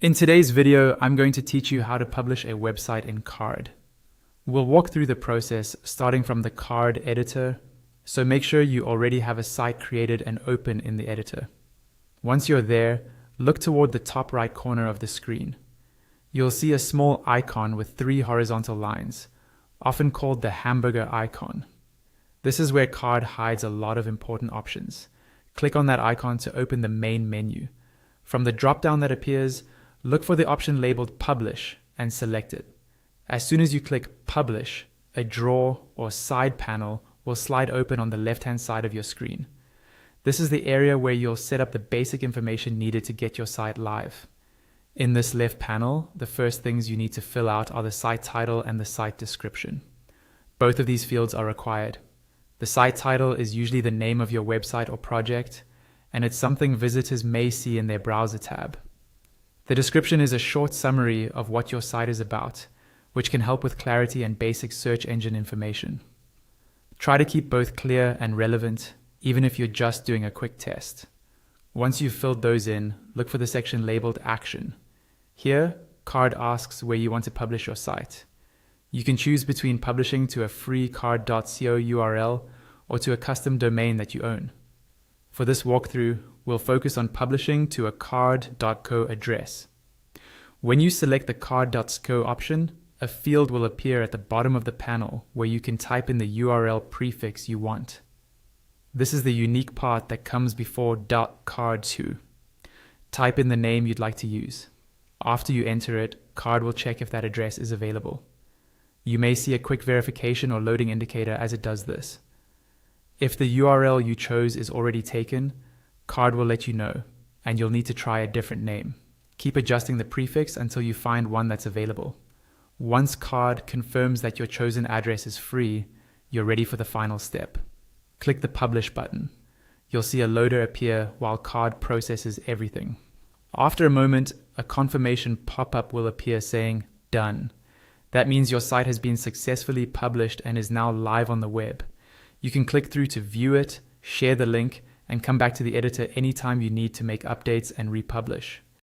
In today's video, I'm going to teach you how to publish a website in Carrd. We'll walk through the process starting from the Carrd editor, so make sure you already have a site created and open in the editor. Once you're there, look toward the top right corner of the screen. You'll see a small icon with 3 horizontal lines, often called the hamburger icon. This is where Carrd hides a lot of important options. Click on that icon to open the main menu. From the drop-down that appears, look for the option labeled Publish and select it. As soon as you click Publish, a drawer or side panel will slide open on the left-hand side of your screen. This is the area where you'll set up the basic information needed to get your site live. In this left panel, the first things you need to fill out are the site title and the site description. Both of these fields are required. The site title is usually the name of your website or project, and it's something visitors may see in their browser tab. The description is a short summary of what your site is about, which can help with clarity and basic search engine information. Try to keep both clear and relevant, even if you're just doing a quick test. Once you've filled those in, look for the section labeled Action. Here, Carrd asks where you want to publish your site. You can choose between publishing to a free carrd.co URL or to a custom domain that you own. For this walkthrough, we'll focus on publishing to a carrd.co address. When you select the carrd.co option, a field will appear at the bottom of the panel where you can type in the URL prefix you want. This is the unique part that comes before .carrd2. Type in the name you'd like to use. After you enter it, Carrd will check if that address is available. You may see a quick verification or loading indicator as it does this. If the URL you chose is already taken, Carrd will let you know, and you'll need to try a different name. Keep adjusting the prefix until you find one that's available. Once Carrd confirms that your chosen address is free, you're ready for the final step. Click the Publish button. You'll see a loader appear while Carrd processes everything. After a moment, a confirmation pop-up will appear saying, Done. That means your site has been successfully published and is now live on the web. You can click through to view it, share the link, and come back to the editor anytime you need to make updates and republish.